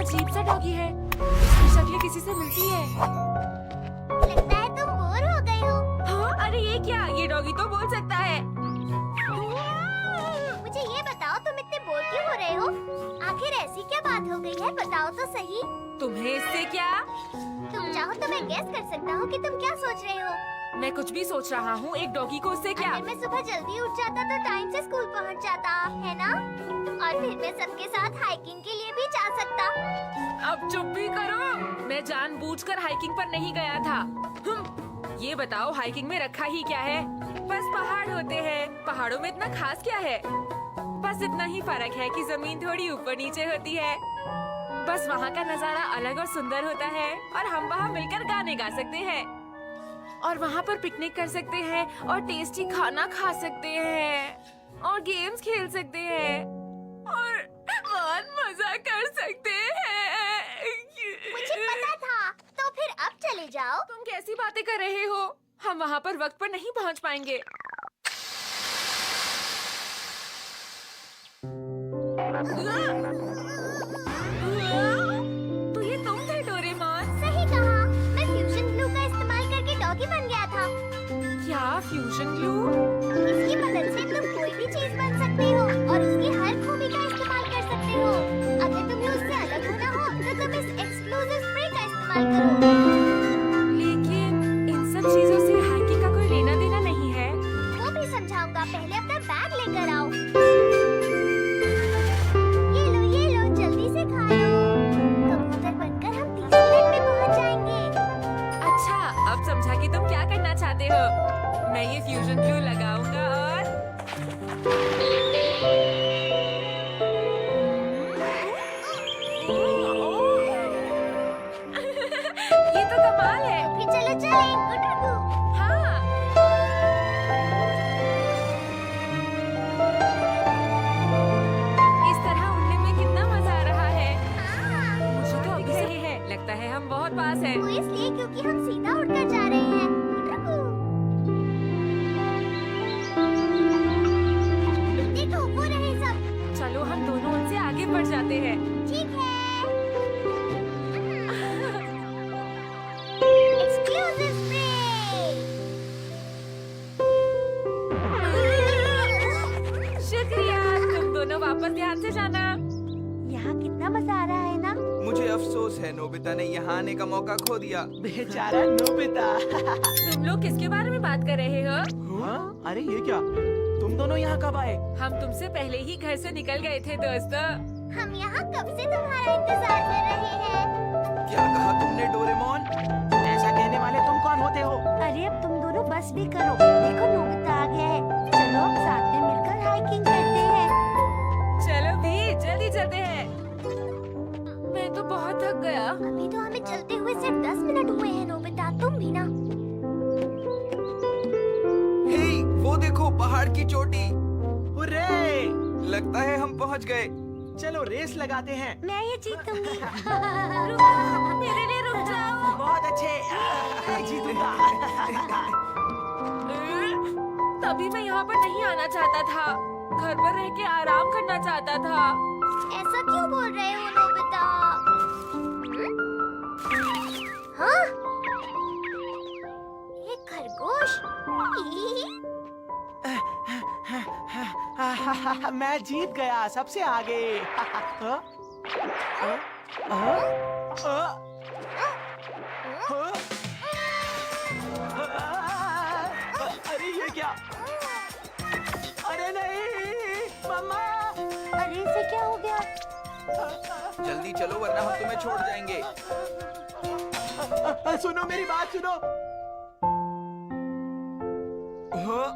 अजीब सा डॉगी है। इसकी शक्ल किसी से मिलती है। लगता है तुम बोर हो गए हो। हाँ, अरे ये क्या? ये डॉगी तो बोल सकता है। मुझे ये बताओ तुम इतने बोर क्यों हो रहे हो? आखिर ऐसी क्या बात हो गई है, बताओ तो सही। तुम्हें इससे क्या? तुम चाहो तो मैं गेस कर सकता हूँ कि तुम क्या सोच रहे हो। मैं कुछ भी सोच रहा हूँ। एक डॉगी को उससे क्या? अगर मैं सुबह जल्दी उठ जाता तो टाइम से स्कूल पहुँच जाता, है ना? और फिर मैं सबके साथ हाइकिंग के लिए भी जा सकता। अब चुप भी करो। मैं जानबूझकर हाइकिंग पर नहीं गया था। ये बताओ हाइकिंग में रखा ही क्या है? बस पहाड़ होते हैं। पहाड़ों में इतना खास क्या है? बस इतना ही फर्क है कि जमीन थोड़ी ऊपर नीचे होती है। बस वहाँ का नजारा अलग और सुंदर होता है और हम वहाँ मिलकर गाने गा सकते हैं और वहाँ पर पिकनिक कर सकते हैं और टेस्टी खाना खा सकते हैं और गेम्स खेल सकते हैं और बहुत मजा कर सकते हैं। मुझे पता था। तो फिर अब चले जाओ। तुम कैसी बातें कर रहे हो? हम वहाँ पर वक्त पर नहीं पहुँच पाएंगे। तो ये तुम थे डोरेमोन? सही कहा। मैं फ्यूजन ग्लू का इस्तेमाल करके डॉगी बन गया था। क्या फ्यूजन ग्लू? इसकी मदद से तुम कोई भी चीज बन सकते हो और उसकी हर खूबी का इस्तेमाल कर सकते हो। अगर तुम्हें उससे अलग होना हो तो तुम इस एक्सक्लूसिव स्प्रे का इस्तेमाल करो। लेकिन इन सब चीजों से हाइकिंग का कोई लेना देना नहीं है। वो भी समझाऊंगा, पहले अपना बैग लेकर आओ। ये लो जल्दी से खा लो। कबूतर बनकर हम 30 मिनट में पहुंच जाएंगे। अच्छा, अब समझा कि तुम क्या करना चाहते हो। मैं ये फ्यूजन ग्लू लगाऊंगा और ये तो कमाल है। फिर चलो चलें, गुटरगू। हाँ, इस तरह उड़ने में कितना मजा आ रहा है। हाँ, मुझे तो अभी से ही है। लगता है हम बहुत पास हैं। वो इसलिए क्योंकि हम सीधा उड़कर जा रहे हैं। गुटरगू। देखो वो रहे सब। चलो हम दोनों उनसे आगे बढ़ जाते हैं। ठीक है। Exclusive spray. शुक्रिया। तुम दोनों वापस ध्यान से जाना। यहाँ कितना मजा आ रहा है ना? मुझे अफसोस है नोबिता ने यहाँ आने का मौका खो दिया। बेचारा नोबिता। तुम लोग किसके बारे में बात कर रहे हो? हाँ? अरे ये क्या? तुम दोनों यहाँ कब आए? हम तुमसे पहले ही घर से निकल गए थे दोस्तों। हम यहाँ कब से तुम्हारा इंतजार कर रहे हैं। क्या कहा तुमने डोरेमोन? ऐसा कहने वाले तुम कौन होते हो? अरे अब तुम दोनों बस भी करो। देखो नोबिता आ गया है। चलो अब साथ में मिलकर हाइकिंग करते हैं। चलो भी जल्दी चलते हैं। मैं तो बहुत थक गया। अभी तो हमें चलते हुए सिर्फ 10 मिनट हुए हैं नोबिता, तुम भी ना। हे, वो देखो पहाड़ की चोटी। हुर्रे! लगता है हम पहुँच गए। चलो रेस लगाते हैं। मैं ये जीतूंगी। मेरे लिए रुक जाओ। बहुत अच्छे। जीतूंगा। तभी मैं यहाँ पर नहीं आना चाहता था। घर पर रह के आराम करना चाहता था। ऐसा क्यों बोल रहे हो नोबिता? हाँ? एक खरगोश। मैं जीत गया सबसे आगे। अरे ये क्या? अरे नहीं मम्मा! अरे इसे क्या हो गया? जल्दी चलो वरना हम तुम्हें छोड़ जाएंगे। सुनो मेरी बात सुनो। हाँ?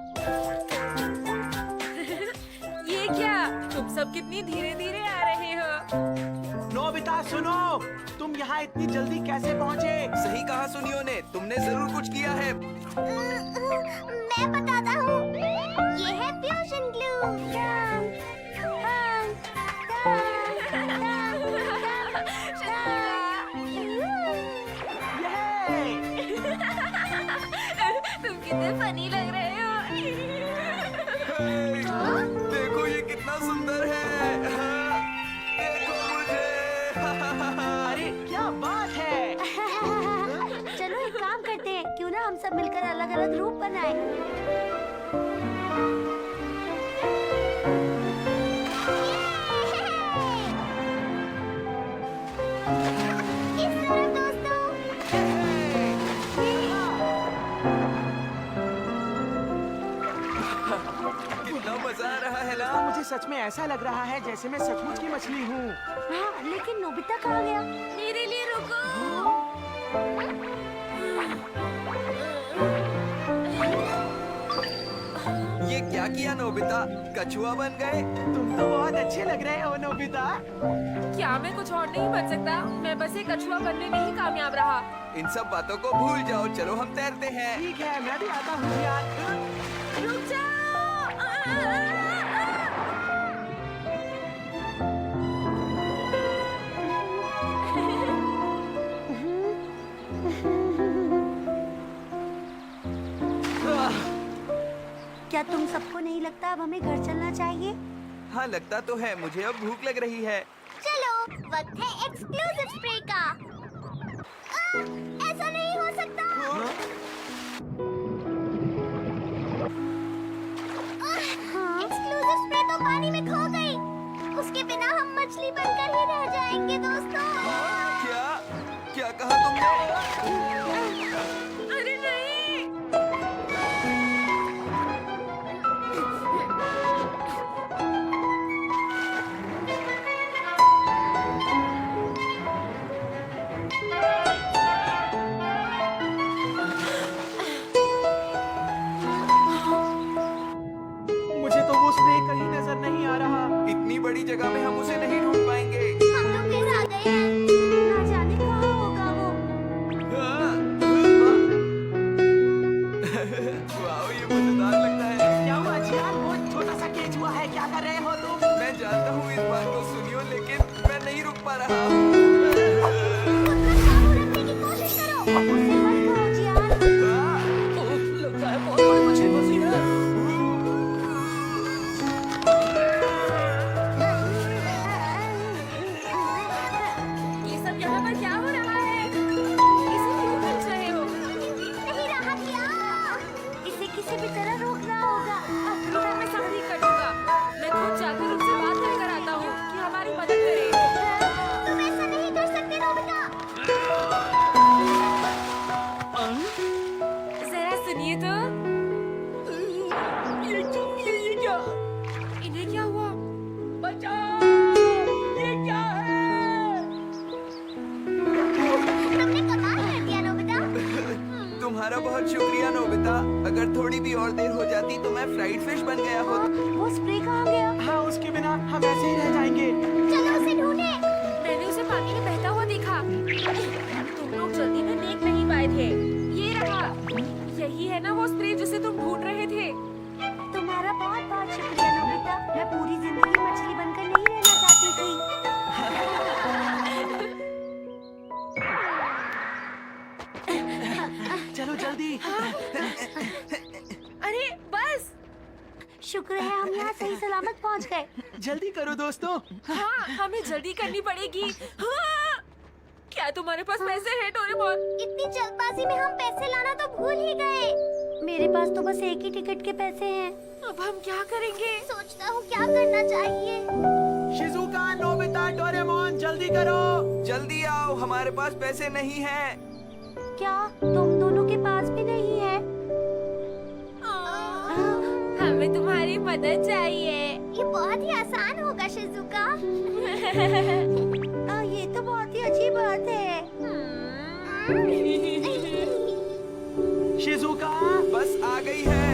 ये क्या? तुम सब कितनी धीरे धीरे आ रहे हो। नोबिता सुनो, तुम यहाँ इतनी जल्दी कैसे पहुँचे? सही कहा सुनियो ने, तुमने जरूर कुछ किया है। मैं बताता हूँ। ये है फ्यूजन ग्लू। तुम कितने फनी लग रहे हो। देखो ये कितना सुंदर है। हाँ, देखो मुझे। हम सब मिलकर अलग अलग रूप बनाए। इस तरह दोस्तों। कितना मजा आ रहा है ना। मुझे सच में ऐसा लग रहा है जैसे मैं सचमुच की मछली हूँ। हाँ, लेकिन नोबिता कहाँ गया? मेरे लिए रुको। ये क्या किया नोबिता, कछुआ बन गए। तुम तो बहुत अच्छे लग रहे हो नोबिता। क्या मैं कुछ और नहीं बन सकता? मैं बस एक कछुआ बनने में ही कामयाब रहा। इन सब बातों को भूल जाओ, चलो हम तैरते हैं। ठीक है, मैं भी आता हूँ यार। रुक जाओ। क्या तुम सबको नहीं लगता अब हमें घर चलना चाहिए? हाँ लगता तो है, मुझे अब भूख लग रही है। चलो, वक्त है एक्सक्लूसिव स्प्रे का। ऐसा नहीं हो सकता। एक्सक्लूसिव स्प्रे तो पानी में खो गई। उसके बिना हम मछली बनकर ही रह जाएंगे दोस्तों। क्या क्या कहा तुमने? अरे नहीं। मुझे तो वो स्प्रे कहीं नजर नहीं आ रहा। इतनी बड़ी जगह में हम उसे नहीं ढूंढ पाएंगे। हम लोग फिर आ गए हैं। ना जाने कहाँ होगा वो। वाओ, ये मजेदार लगता है। क्या हुआ जियान? वो छोटा सा केचुआ है, क्या कर रहे हो तुम? मैं जानता हूँ इस बात को सुनियो, लेकिन मैं नहीं रुक पा रहा। खुद पर काबू रखने की कोशिश करो। उसे मत कहो जियान। लगता है बहुत बड़ी मछली फंसी है। ये सब यहाँ पर क्या हो रहा है? इसे क्यों खींच रहे हो? नहीं रहा क्या? इसे किसी भी तरह रोकना होगा। रुको, मैं सब ठीक कर दूंगा। मैं खुद जाकर उनसे बात कर आता हूँ कि हमारी मदद करे। तुम ऐसा नहीं कर सकते नोबिता। जरा सुनिए तो। ये क्या? इन्हें क्या हुआ? बचाओ! ये क्या है? तुमने कमाल कर दिया नोबिता। तुम्हारा बहुत शुक्रिया नोबिता। अगर थोड़ी भी और देर हो जाती तो मैं फ्राइड फिश बन गया होता। वो स्प्रे कहाँ गया? हाँ, उसके बिना हम ऐसे ही रह जाएंगे। चलो उसे ढूंढे। मैंने उसे पानी में बहता हुआ देखा। तुम लोग जल्दी में देख नहीं पाए थे। ये रहा। यही है ना वो स्प्रे जिसे तुम ढूंढ रहे थे? तुम्हारा बहुत बहुत शुक्रिया नोबिता। मैं पूरी जिंदगी मछली बनकर नहीं रहना चाहती थी। चलो जल्दी। अरे बस। शुक्र है हम यहाँ सही सलामत पहुँच गए। जल्दी करो दोस्तों। हाँ, हमें जल्दी करनी पड़ेगी। हाँ! क्या तुम्हारे पास पैसे हैं डोरेमोन? इतनी जल्दबाजी में हम पैसे लाना तो भूल ही गए। मेरे पास तो बस एक ही टिकट के पैसे हैं। अब हम क्या करेंगे? सोचता हूँ क्या करना चाहिए। शिजुका, नोबिता, डोरेमोन, जल्दी करो। जल्दी आओ, हमारे पास पैसे नहीं हैं। क्या तुम दोनों के पास भी नहीं है? हमें तुम्हारी मदद चाहिए। ये बहुत ही आसान होगा शिजुका। ये तो बहुत ही अच्छी बात है। शिजुका, बस आ गई है।